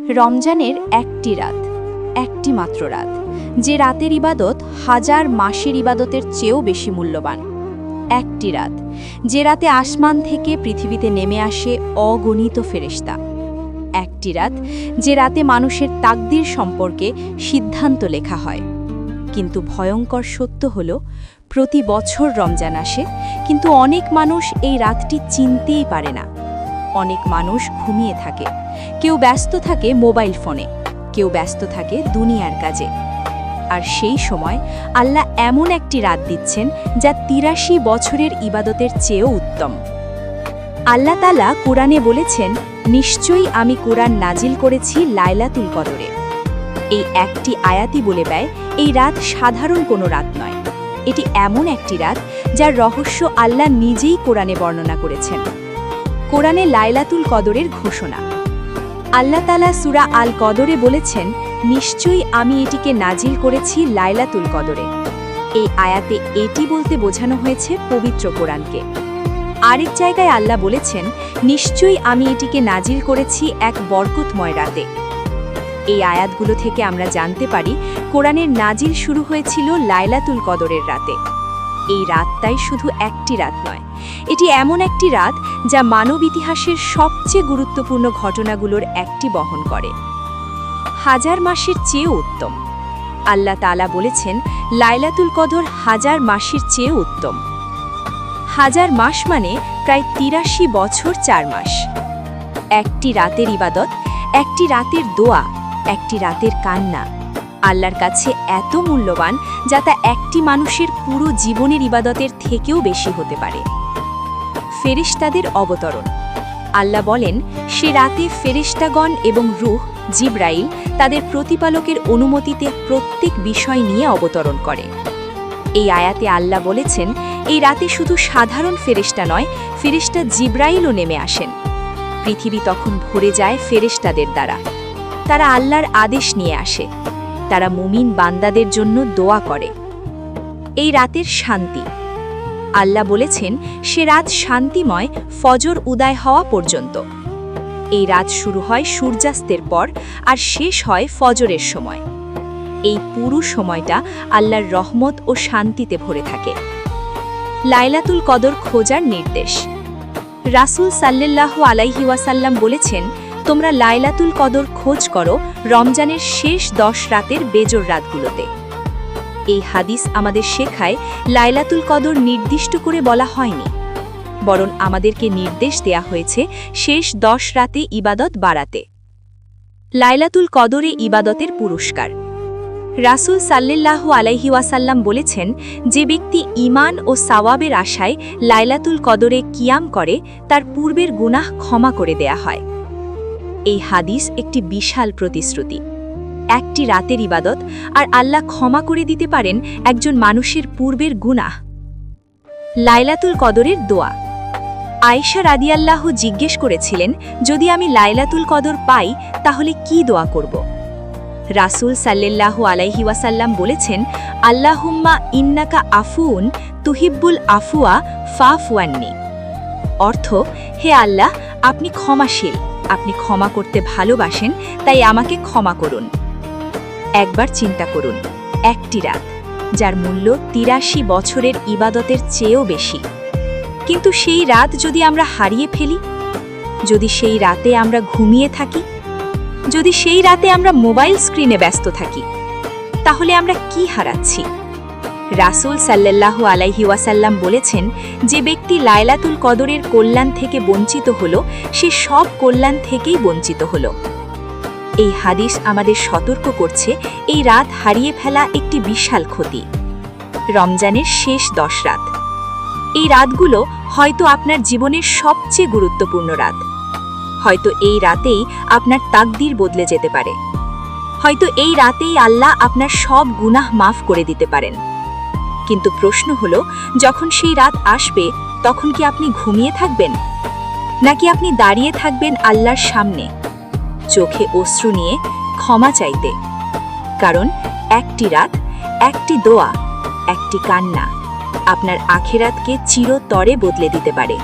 রমজানের একটি রাত, একটি মাত্র রাত, যে রাতের ইবাদত হাজার মাসের ইবাদতের চেয়েও বেশি মূল্যবান। একটি রাত, যে রাতে আসমান থেকে পৃথিবীতে নেমে আসে অগণিত ফেরেশতা। একটি রাত, যে রাতে মানুষের তাকদীর সম্পর্কে সিদ্ধান্ত লেখা হয়। কিন্তু ভয়ঙ্কর সত্য হল, প্রতি বছর রমজান আসে, কিন্তু অনেক মানুষ এই রাতটি চিনতেই পারে না। অনেক মানুষ ঘুমিয়ে থাকে, কেউ ব্যস্ত থাকে মোবাইল ফোনে, কেউ ব্যস্ত থাকে দুনিয়ার কাজে। আর সেই সময় আল্লাহ এমন একটি রাত দিচ্ছেন যা ৮৩ বছরের ইবাদতের চেয়েও উত্তম। আল্লাহ তাআলা কোরআনে বলেছেন, নিশ্চয়ই আমি কোরআন নাজিল করেছি লাইলাতুল কদরে। এই একটি আয়াতই বলে দেয়, এই রাত সাধারণ কোনো রাত নয়। এটি এমন একটি রাত যার রহস্য আল্লাহ নিজেই কোরআনে বর্ণনা করেছেন। কোরআনে লাইলাতুল কদরের ঘোষণা। আল্লাহ তাআলা সূরা আল কদরে বলেছেন, নিশ্চয়ই আমি এটিকে নাজিল করেছি লাইলাতুল কদরে। এই আয়াতে এটি বলতে বোঝানো হয়েছে পবিত্র কোরআনকে। আরেক জায়গায় আল্লাহ বলেছেন, নিশ্চয়ই আমি এটিকে নাজিল করেছি এক বরকতময় রাতে। এই আয়াতগুলো থেকে আমরা জানতে পারি, কোরআনের নাজিল শুরু হয়েছিল লাইলাতুল কদরের রাতে। এই রাতটাই শুধু একটি রাত নয়, এটি এমন একটি রাত যা মানব ইতিহাসের সবচেয়ে গুরুত্বপূর্ণ ঘটনাগুলোর একটি বহন করে। হাজার মাসের চেয়েও উত্তম। আল্লাহ তাআলা বলেছেন, লাইলাতুল কদর হাজার মাসের চেয়েও উত্তম। হাজার মাস মানে প্রায় ৮৩ বছর ৪ মাস। একটি রাতের ইবাদত, একটি রাতের দোয়া, একটি রাতের কান্না আল্লাহর কাছে এত মূল্যবান যা তা একটি মানুষের পুরো জীবনের ইবাদতের থেকেও বেশি হতে পারে। ফেরেশতাদের অবতরণ। আল্লাহ বলেন, সে রাতে ফেরেশতাগণ এবং রূহ জিবরাইল তাদের প্রতিপালকের অনুমতিতে প্রত্যেক বিষয় নিয়ে অবতরণ করে। এই আয়াতে আল্লাহ বলেছেন, এই রাতে শুধু সাধারণ ফেরেশতা নয়, ফেরেশতা জিবরাইলও নেমে আসেন। পৃথিবী তখন ভরে যায় ফেরেশতাদের দ্বারা। তারা আল্লাহর আদেশ নিয়ে আসে, তারা মুমিন বান্দাদের জন্য দোয়া করে। এই রাতের শান্তি। আল্লাহ বলেছেন, সে রাত শান্তিময় ফজর উদয় হওয়া পর্যন্ত। এই রাত শুরু হয় সূর্যাস্তের পর আর শেষ হয় ফজরের সময়। এই পুরো সময়টা আল্লাহর রহমত ও শান্তিতে ভরে থাকে। লাইলাতুল কদর খোঁজার নির্দেশ। রাসূল সাল্লাল্লাহু আলাইহি ওয়াসাল্লাম বলেছেন, তোমরা লাইলাতুল কদর খোঁজ করো রমজানের শেষ 10 রাতের বেজোর রাতগুলোতে। এই হাদিস আমাদের শেখায়, লাইলাতুল কদর নির্দিষ্ট করে বলা হয়নি, বরং আমাদেরকে নির্দেশ দেয়া হয়েছে শেষ 10 রাতে ইবাদত বাড়াতে। লাইলাতুল কদরে ইবাদতের পুরস্কার। রাসূল সাল্লাল্লাহু আলাইহি ওয়াসাল্লাম বলেছেন, যে ব্যক্তি ঈমান ও সাওয়াবের আশায় লাইলাতুল কদরে কিয়াম করে, তার পূর্বের গুনাহ ক্ষমা করে দেয়া হয়। এই হাদিস একটি বিশাল প্রতিশ্রুতি। একটি রাতের ইবাদত আর আল্লাহ ক্ষমা করে দিতে পারেন একজন মানুষের পূর্বের গুনাহ। লাইলাতুল কদরের দোয়া। আয়েশা রাদিয়াল্লাহু জিজ্ঞেস করেছিলেন, যদি আমি লাইলাতুল কদর পাই তাহলে কি দোয়া করব? রাসূল সাল্লাল্লাহু আলাইহি ওয়াসাল্লাম বলেছেন, আল্লাহুম্মা ইন্নাকা আফুউন তুহিব্বুল আফওয়া ফাফু আন্নি। অর্থ, হে আল্লাহ, আপনি ক্ষমাশীল, আপনি ক্ষমা করতে ভালোবাসেন, তাই আমাকে ক্ষমা করুন। একবার চিন্তা করুন, একটি রাত যার মূল্য ৮৩ বছরের ইবাদতের চেয়েও বেশি। কিন্তু সেই রাত যদি আমরা হারিয়ে ফেলি, যদি সেই রাতে আমরা ঘুমিয়ে থাকি, যদি সেই রাতে আমরা মোবাইল স্ক্রিনে ব্যস্ত থাকি, তাহলে আমরা কি হারাচ্ছি? রাসূল সাল্লাল্লাহু আলাইহি ওয়াসাল্লাম বলেছেন, যে ব্যক্তি লাইলাতুল কদরের কল্যাণ থেকে বঞ্চিত হলো, সে সব কল্যাণ থেকেই বঞ্চিত হলো। এই হাদিস আমাদের সতর্ক করছে, এই রাত হারিয়ে ফেলা একটি বিশাল ক্ষতি। রমজানের শেষ 10 রাত। এই রাতগুলো হয়তো আপনার জীবনের সবচেয়ে গুরুত্বপূর্ণ রাত। হয়তো এই রাতেই আপনার তাকদীর বদলে যেতে পারে। হয়তো এই রাতেই আল্লাহ আপনার সব গুনাহ মাফ করে দিতে পারেন। কিন্তু প্রশ্ন হলো, যখন সেই রাত আসবে, তখন কি আপনি ঘুমিয়ে থাকবেন, নাকি আপনি দাঁড়িয়ে থাকবেন আল্লাহর সামনে, চোখে অশ্রু নিয়ে ক্ষমা চাইতে? কারণ একটি রাত, একটি দোয়া, একটি কান্না আপনার আখিরাতকে চিরতরে বদলে দিতে পারে।